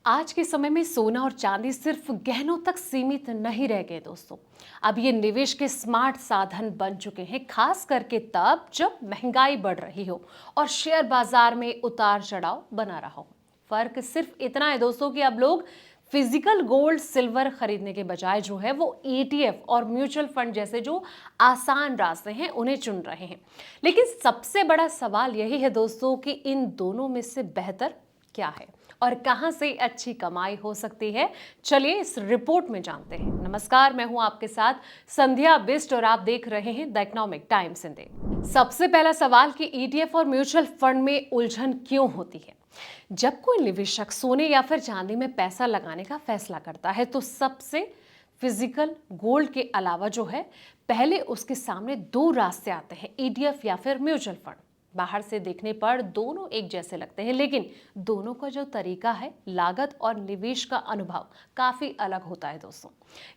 आज के समय में सोना और चांदी सिर्फ गहनों तक सीमित नहीं रह गए दोस्तों। अब ये निवेश के स्मार्ट साधन बन चुके हैं, खास करके तब जब महंगाई बढ़ रही हो और शेयर बाजार में उतार चढ़ाव बना रहा हो। फर्क सिर्फ इतना है दोस्तों कि अब लोग फिजिकल गोल्ड सिल्वर खरीदने के बजाय जो है वो ETF और म्यूचुअल फंड जैसे जो आसान रास्ते हैं उन्हें चुन रहे हैं। लेकिन सबसे बड़ा सवाल यही है दोस्तों कि इन दोनों में से बेहतर क्या है और कहां से अच्छी कमाई हो सकती है। चलिए इस रिपोर्ट में जानते हैं। नमस्कार, मैं हूं आपके साथ संध्या बिस्ट और आप देख रहे हैं the economic times in Hindi. सबसे पहला सवाल कि ETF और म्यूचुअल फंड में उलझन क्यों होती है। जब कोई निवेशक सोने या फिर चांदी में पैसा लगाने का फैसला करता है तो सबसे फिजिकल गोल्ड के अलावा जो है पहले उसके सामने दो रास्ते आते हैं, ETF या फिर म्यूचुअल फंड। बाहर से देखने पर दोनों एक जैसे लगते हैं, लेकिन दोनों का जो तरीका है, लागत और निवेश का अनुभव काफी अलग होता है दोस्तों।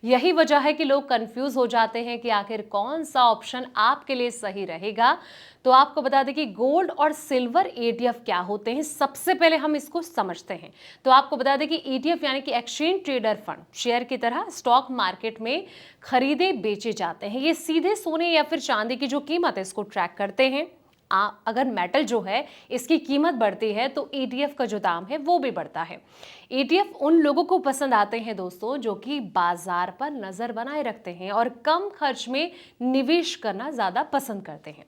यही वजह है कि लोग कंफ्यूज हो जाते हैं कि आखिर कौन सा ऑप्शन आपके लिए सही रहेगा। तो आपको बता दें कि गोल्ड और सिल्वर ETF क्या होते हैं। सबसे पहले हम इसको समझते हैं। तो आपको बता दें कि ETF यानी कि एक्सचेंज ट्रेडर फंड शेयर की तरह स्टॉक मार्केट में खरीदे बेचे जाते हैं। ये सीधे सोने या फिर चांदी की जो कीमत है इसको ट्रैक करते हैं। अगर मेटल जो है इसकी कीमत बढ़ती है तो ETF का जो दाम है वो भी बढ़ता है। ETF उन लोगों को पसंद आते हैं दोस्तों जो कि बाजार पर नजर बनाए रखते हैं और कम खर्च में निवेश करना ज्यादा पसंद करते हैं।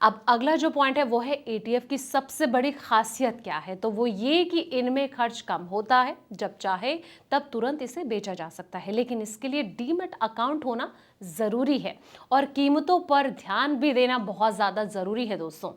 अब अगला जो पॉइंट है वो है ETF की सबसे बड़ी खासियत क्या है। तो वो ये कि इनमें खर्च कम होता है, जब चाहे तब तुरंत इसे बेचा जा सकता है, लेकिन इसके लिए डीमैट अकाउंट होना जरूरी है और कीमतों पर ध्यान भी देना बहुत ज्यादा जरूरी है दोस्तों।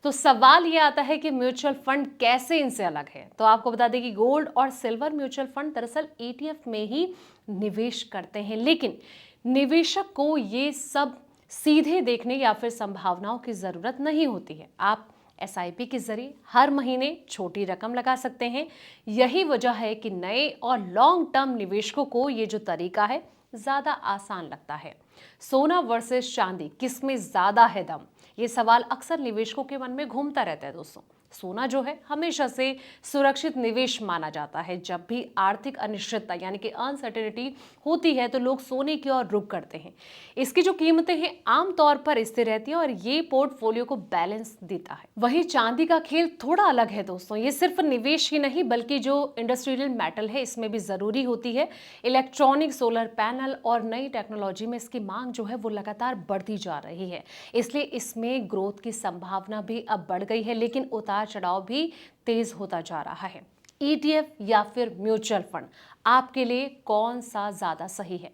तो सवाल ये आता है कि म्यूचुअल फंड कैसे इनसे अलग है। तो आपको बता दें कि गोल्ड और सिल्वर म्यूचुअल फंड दरअसल ETF में ही निवेश करते हैं, लेकिन निवेशक को ये सब सीधे देखने या फिर संभावनाओं की जरूरत नहीं होती है। आप SIP के जरिए हर महीने छोटी रकम लगा सकते हैं। यही वजह है कि नए और लॉन्ग टर्म निवेशकों को ये जो तरीका है ज्यादा आसान लगता है। सोना वर्सेस चांदी, किसमें ज्यादा है दम, ये सवाल अक्सर निवेशकों के मन में घूमता रहता है दोस्तों। सोना जो है हमेशा से सुरक्षित निवेश माना जाता है। जब भी आर्थिक अनिश्चितता यानी कि अनसर्टेनिटी होती है तो लोग सोने की ओर रुख करते हैं। इसकी जो कीमतें हैं आमतौर पर स्थिर रहती है और ये पोर्टफोलियो को बैलेंस देता है। वहीं चांदी का खेल थोड़ा अलग है दोस्तों। ये सिर्फ निवेश ही नहीं बल्कि जो इंडस्ट्रियल मेटल है इसमें भी जरूरी होती है। इलेक्ट्रॉनिक, सोलर पैनल और नई टेक्नोलॉजी में इसकी मांग जो है वो लगातार बढ़ती जा रही है, इसलिए इसमें ग्रोथ की संभावना भी अब बढ़ गई है, लेकिन उतार चढ़ाव भी तेज होता जा रहा है। ETF या फिर म्यूचुअल फंड आपके लिए कौन सा ज्यादा सही है।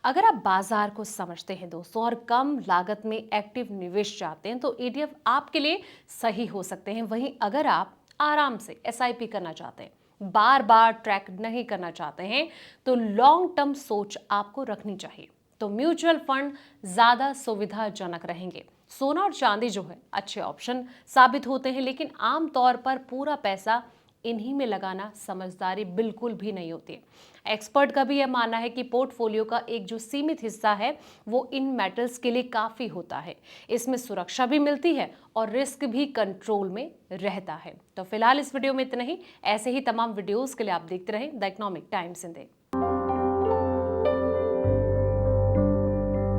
अगर आप बाजार को समझते हैं दोस्तों और कम लागत में एक्टिव निवेश चाहते हैं तो ETF आपके लिए सही हो सकते हैं। वहीं अगर आप आराम से SIP करना चाहते हैं, बार बार ट्रैक नहीं करना चाहते हैं, तो लॉन्ग टर्म सोच आपको रखनी चाहिए। तो म्यूचुअल फंड ज्यादा सुविधाजनक रहेंगे। सोना और चांदी जो है अच्छे ऑप्शन साबित होते हैं, लेकिन आमतौर पर पूरा पैसा इन्हीं में लगाना समझदारी बिल्कुल भी नहीं होती है। एक्सपर्ट का भी यह मानना है कि पोर्टफोलियो का एक जो सीमित हिस्सा है वो इन मेटल्स के लिए काफी होता है। इसमें सुरक्षा भी मिलती है और रिस्क भी कंट्रोल में रहता है। तो फिलहाल इस वीडियो में इतना ही। ऐसे ही तमाम वीडियोस के लिए आप देखते रहें the economic times in Hindi.